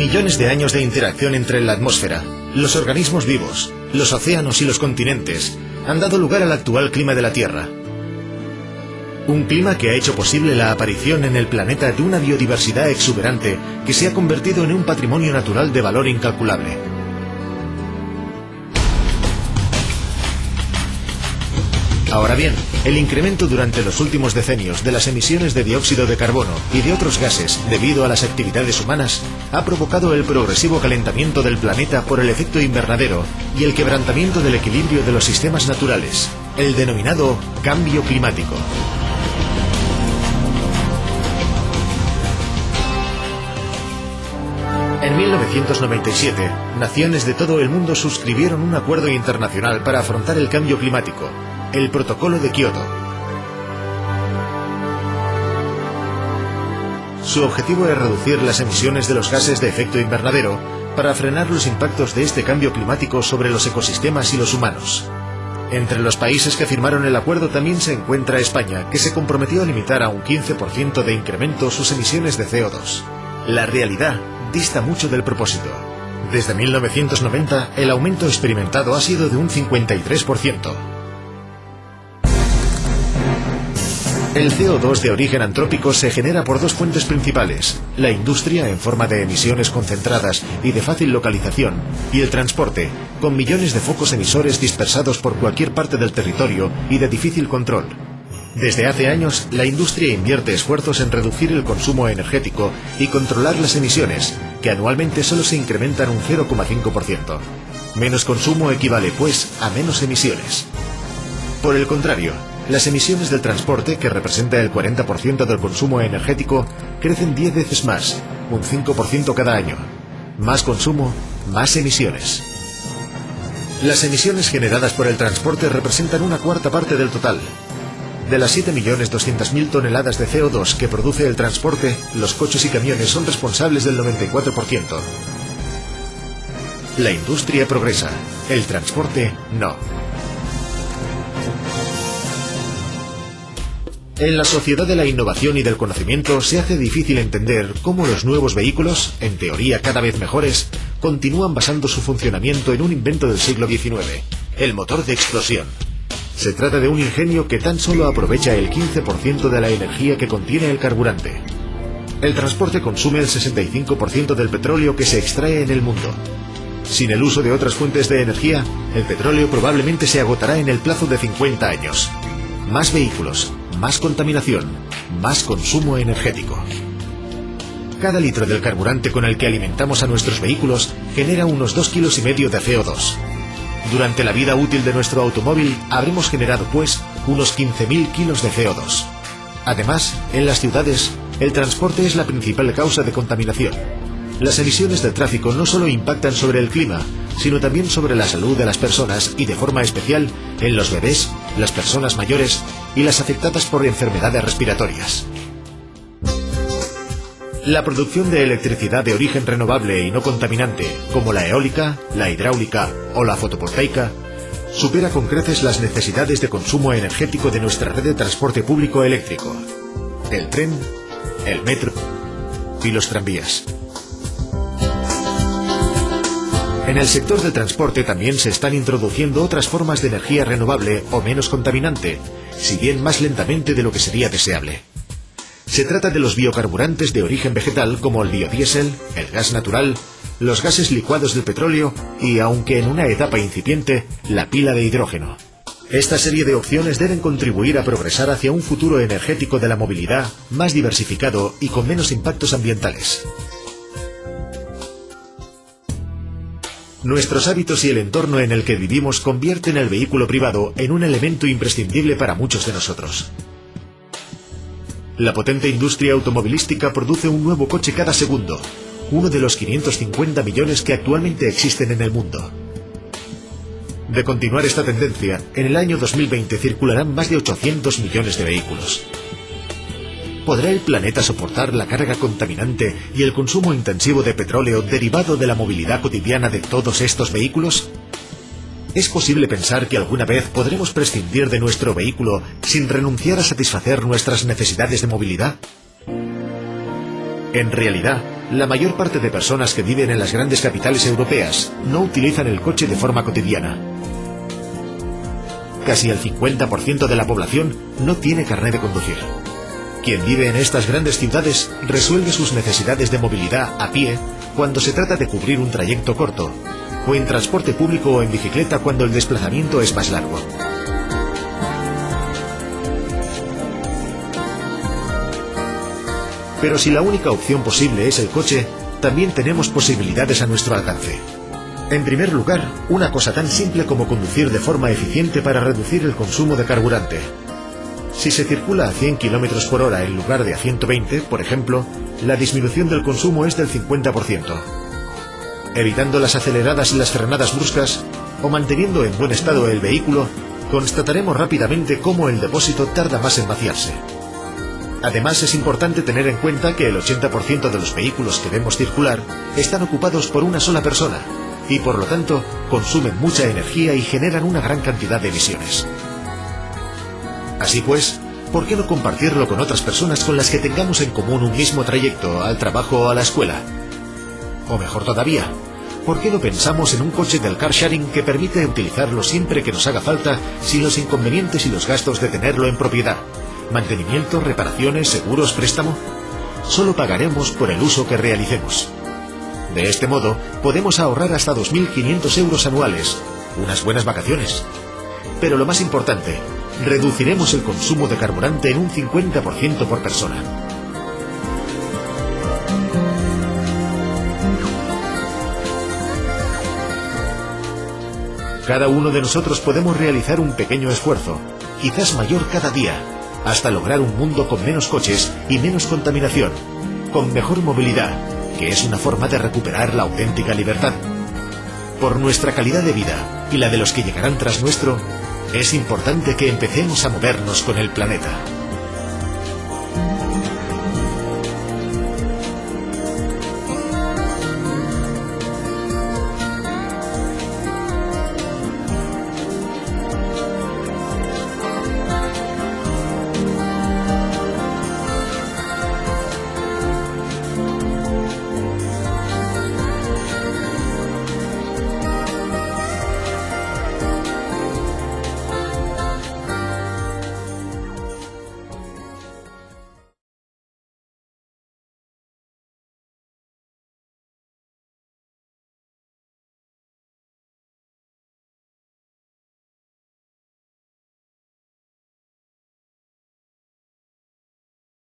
Millones de años de interacción entre la atmósfera, los organismos vivos, los océanos y los continentes han dado lugar al actual clima de la Tierra. Un clima que ha hecho posible la aparición en el planeta de una biodiversidad exuberante que se ha convertido en un patrimonio natural de valor incalculable. Ahora bien, el incremento durante los últimos decenios de las emisiones de dióxido de carbono y de otros gases debido a las actividades humanas ha provocado el progresivo calentamiento del planeta por el efecto invernadero y el quebrantamiento del equilibrio de los sistemas naturales, el denominado cambio climático. En 1997, naciones de todo el mundo suscribieron un acuerdo internacional para afrontar el cambio climático, el Protocolo de Kioto. Su objetivo es reducir las emisiones de los gases de efecto invernadero para frenar los impactos de este cambio climático sobre los ecosistemas y los humanos. Entre los países que firmaron el acuerdo también se encuentra España, que se comprometió a limitar a un 15% de incremento sus emisiones de CO2. La realidad dista mucho del propósito. Desde 1990, el aumento experimentado ha sido de un 53%. El CO2 de origen antrópico se genera por dos fuentes principales: la industria en forma de emisiones concentradas y de fácil localización, y el transporte, con millones de focos emisores dispersados por cualquier parte del territorio y de difícil control. Desde hace años, la industria invierte esfuerzos en reducir el consumo energético y controlar las emisiones, que anualmente solo se incrementan un 0,5%. Menos consumo equivale, pues, a menos emisiones. Por el contrario, las emisiones del transporte, que representa el 40% del consumo energético, crecen 10 veces más, un 5% cada año. Más consumo, más emisiones. Las emisiones generadas por el transporte representan una cuarta parte del total. De las 7.200.000 toneladas de CO2 que produce el transporte, los coches y camiones son responsables del 94%. La industria progresa, el transporte no. En la sociedad de la innovación y del conocimiento se hace difícil entender cómo los nuevos vehículos, en teoría cada vez mejores, continúan basando su funcionamiento en un invento del siglo XIX, el motor de explosión. Se trata de un ingenio que tan solo aprovecha el 15% de la energía que contiene el carburante. El transporte consume el 65% del petróleo que se extrae en el mundo. Sin el uso de otras fuentes de energía, el petróleo probablemente se agotará en el plazo de 50 años. Más vehículos, más contaminación, más consumo energético. Cada litro del carburante con el que alimentamos a nuestros vehículos genera unos 2,5 kilos de CO2. Durante la vida útil de nuestro automóvil habremos generado, pues, unos 15.000 kilos de CO2. Además, en las ciudades, el transporte es la principal causa de contaminación. Las emisiones del tráfico no solo impactan sobre el clima, sino también sobre la salud de las personas y de forma especial en los bebés, las personas mayores y las afectadas por enfermedades respiratorias. La producción de electricidad de origen renovable y no contaminante, como la eólica, la hidráulica o la fotovoltaica, supera con creces las necesidades de consumo energético de nuestra red de transporte público eléctrico, el tren, el metro y los tranvías. En el sector del transporte también se están introduciendo otras formas de energía renovable o menos contaminante, si bien más lentamente de lo que sería deseable. Se trata de los biocarburantes de origen vegetal como el biodiesel, el gas natural, los gases licuados del petróleo y, aunque en una etapa incipiente, la pila de hidrógeno. Esta serie de opciones deben contribuir a progresar hacia un futuro energético de la movilidad más diversificado y con menos impactos ambientales. Nuestros hábitos y el entorno en el que vivimos convierten el vehículo privado en un elemento imprescindible para muchos de nosotros. La potente industria automovilística produce un nuevo coche cada segundo, uno de los 550 millones que actualmente existen en el mundo. De continuar esta tendencia, en el año 2020 circularán más de 800 millones de vehículos. ¿Podrá el planeta soportar la carga contaminante y el consumo intensivo de petróleo derivado de la movilidad cotidiana de todos estos vehículos? ¿Es posible pensar que alguna vez podremos prescindir de nuestro vehículo sin renunciar a satisfacer nuestras necesidades de movilidad? En realidad, La mayor parte de personas que viven en las grandes capitales europeas no utilizan el coche de forma cotidiana. Casi el 50% de la población no tiene carnet de conducir. Quien vive en estas grandes ciudades resuelve sus necesidades de movilidad a pie cuando se trata de cubrir un trayecto corto, o en transporte público o en bicicleta cuando el desplazamiento es más largo. Pero si la única opción posible es el coche, también tenemos posibilidades a nuestro alcance. En primer lugar, una cosa tan simple como conducir de forma eficiente para reducir el consumo de carburante. Si se circula a 100 km por hora en lugar de a 120, por ejemplo, la disminución del consumo es del 50%. Evitando las aceleradas y las frenadas bruscas, o manteniendo en buen estado el vehículo, constataremos rápidamente cómo el depósito tarda más en vaciarse. Además, es importante tener en cuenta que el 80% de los vehículos que vemos circular están ocupados por una sola persona, y por lo tanto consumen mucha energía y generan una gran cantidad de emisiones. Así pues, ¿por qué no compartirlo con otras personas con las que tengamos en común un mismo trayecto al trabajo o a la escuela? O mejor todavía, ¿por qué no pensamos en un coche del car sharing que permite utilizarlo siempre que nos haga falta sin los inconvenientes y los gastos de tenerlo en propiedad? ¿Mantenimiento, reparaciones, seguros, préstamo? Solo pagaremos por el uso que realicemos. De este modo, podemos ahorrar hasta 2.500 euros anuales, unas buenas vacaciones. Pero lo más importante, reduciremos el consumo de carburante en un 50% por persona. Cada uno de nosotros podemos realizar un pequeño esfuerzo, quizás mayor cada día, hasta lograr un mundo con menos coches y menos contaminación, con mejor movilidad, que es una forma de recuperar la auténtica libertad. Por nuestra calidad de vida y la de los que llegarán tras nuestro, es importante que empecemos a movernos con el planeta.